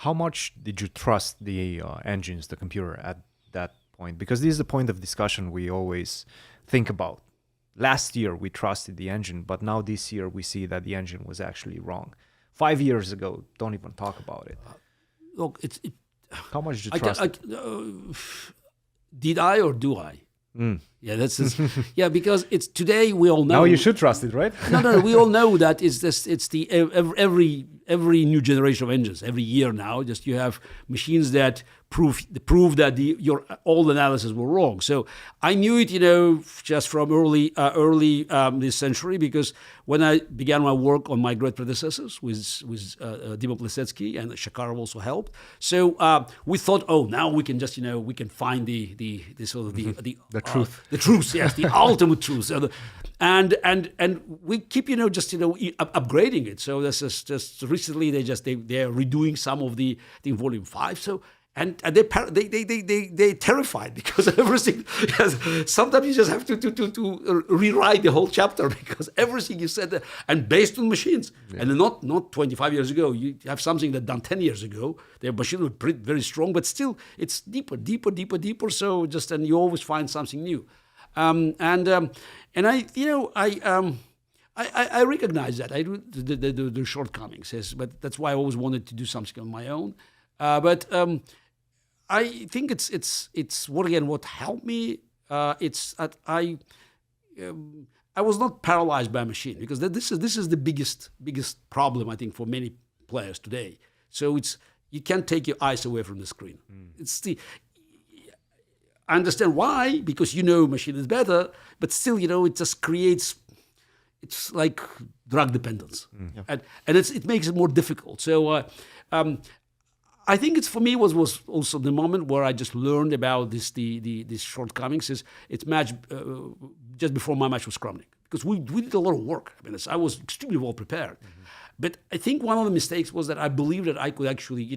How much did you trust the engines, the computer at that point? Because this is the point of discussion we always think about. Last year we trusted the engine, but now this year we see that the engine was actually wrong. 5 years ago, don't even talk about it. Look, How much did you trust it? Did I or do I? Mm. Yeah, yeah, because it's today we all know. Now you should trust it, right? No, we all know that it's the every new generation of engines. Every year now, just you have machines that prove that your old analysis were wrong. So I knew it, just from early this century, because when I began my work on my great predecessors with Dima Plesetsky, and Shakarov also helped. So we thought, now we can just we can find the sort of the truth. The truth, yes, the ultimate truth. And we keep upgrading it. So this is just recently they are redoing some of the volume 5. So and they're terrified because everything. Sometimes you just have to rewrite the whole chapter because everything you said and based on machines, and not 25 years ago. You have something that done 10 years ago. Their machine was very strong, but still it's deeper. So and you always find something new. And I recognize that I do the shortcomings, yes, but that's why I always wanted to do something on my own. But I think it's what helped me. It's that I was not paralyzed by a machine, because this is the biggest problem I think for many players today. So you can't take your eyes away from the screen. I understand why, because machine is better, but still it just creates. It's like drug dependence, and it makes it more difficult. So I think for me was also the moment where I just learned about these shortcomings. It's match just before my match with Kramnik, because we did a lot of work. I mean, I was extremely well prepared. But I think one of the mistakes was that I believed that I could actually,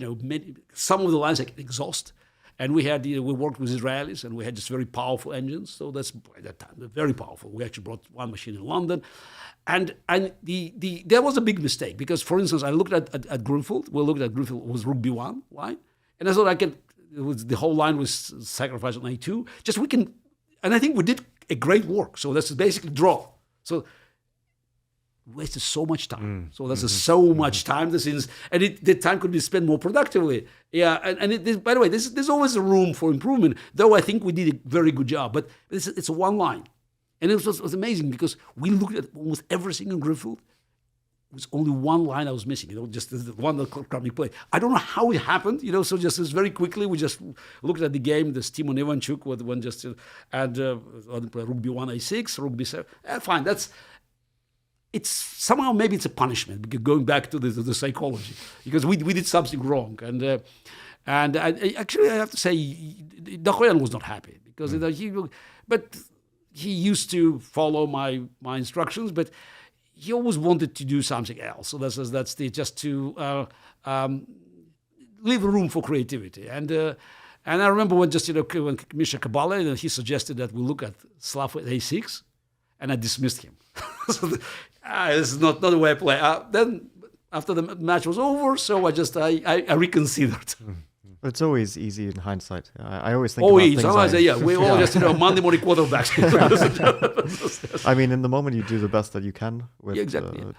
some of the lines I could exhaust. And we worked with Israelis, and we had just very powerful engines. So that's at that time very powerful. We actually brought one machine in London, and there was a big mistake, because, for instance, I looked at Grunfeld. We looked at Grunfeld was Rook B1 line, and I thought the whole line was sacrificed on A2. And I think we did a great work. So that's basically draw. So wasted so much time. So that's so much time. The time could be spent more productively. Yeah, and by the way, there's always a room for improvement. Though I think we did a very good job, but it's a one line, and it was amazing because we looked at almost everything in Grunfeld. It was only one line I was missing. Just the one that Kramnik played. I don't know how it happened. So just very quickly we just looked at the game. The Timon Ivanchuk with one just and Rook B1 A6, Rook B7. Fine, it's somehow maybe it's a punishment, because going back to the psychology, because we did something wrong, and I have to say Dachoyan was not happy, because he used to follow my instructions, but he always wanted to do something else. So that's just to leave room for creativity, and I remember when when Misha Kabala, he suggested that we look at Slav at A6, and I dismissed him. So this is not the way I play. Then after the match was over, so I reconsidered. It's always easy in hindsight. I always think. We all just Monday morning quarterbacks. I mean, in the moment, you do the best that you can with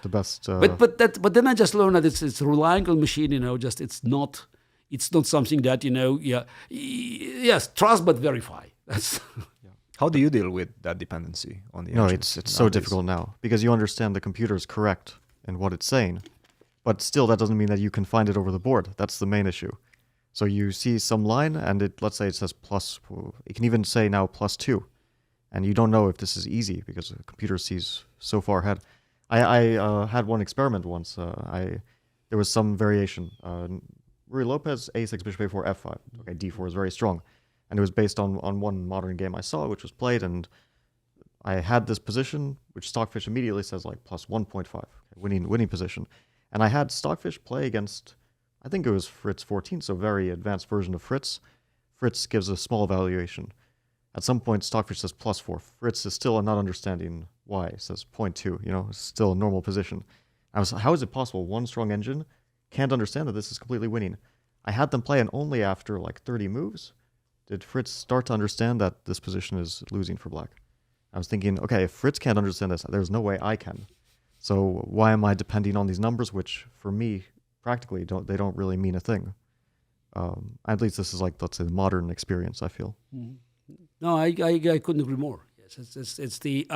the best. But then I just learned that it's relying on machine. It's not something that yes, trust but verify. That's. How do you deal with that dependency on the engine? No, it's so difficult now, because you understand the computer is correct in what it's saying, but still that doesn't mean that you can find it over the board. That's the main issue. So you see some line, and let's say it says plus, it can even say now +2, and you don't know if this is easy because the computer sees so far ahead. I had one experiment once. There was some variation. Rui Lopez, A6, Bishop A4, F5. Okay, D4 is very strong. And it was based on one modern game I saw, which was played, and I had this position, which Stockfish immediately says like plus 1.5, okay, winning position. And I had Stockfish play against, I think it was Fritz 14, so very advanced version of Fritz. Fritz gives a small valuation. At some point, Stockfish says +4. Fritz is still not understanding why. It says 0.2, it's still a normal position. How is it possible one strong engine can't understand that this is completely winning? I had them play, and only after like 30 moves did Fritz start to understand that this position is losing for black. I was thinking, okay, if Fritz can't understand this, there's no way I can. So why am I depending on these numbers, which for me, practically, don't really mean a thing? At least this is like, let's say, the modern experience, I feel. No, I couldn't agree more. Yes, it's the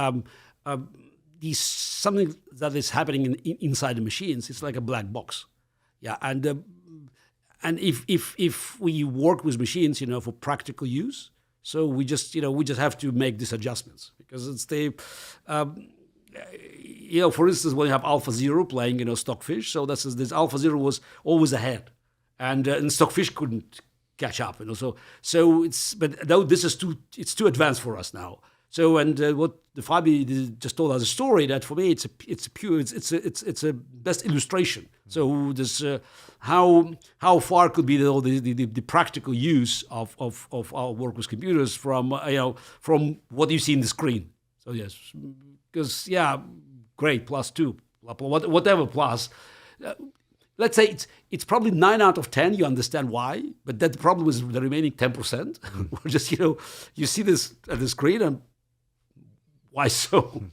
something that is happening inside the machines. It's like a black box. Yeah, and if we work with machines, for practical use, so we just have to make these adjustments because it's the for instance, when you have AlphaZero playing Stockfish, so this AlphaZero was always ahead, and Stockfish couldn't catch up. So now this is too advanced for us now. So what the Fabi just told us a story that for me it's a best illustration. So this how far could be the practical use of our work with computers from what you see in the screen. So yes, because great +2, whatever plus. Let's say it's probably 9 out of 10. You understand why, but that the problem is the remaining 10%. Just you see this at the screen and why so?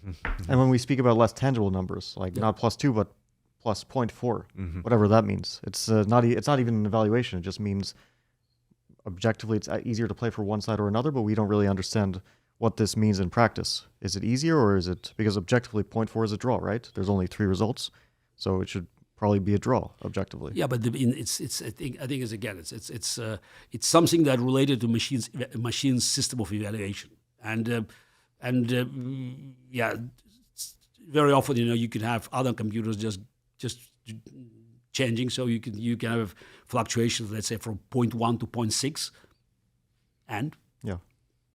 And when we speak about less tangible numbers, like not +2 but plus 0.4, whatever that means, it's not even an evaluation. It just means objectively it's easier to play for one side or another, but we don't really understand what this means in practice. Is it easier, or is it because objectively 0.4 is a draw, right? There's only 3 results, so it should probably be a draw objectively. Yeah, but I think it's something that related to machines system of evaluation, and very often you can have other computers just changing, so you can have fluctuations, let's say from 0.1 to 0.6, and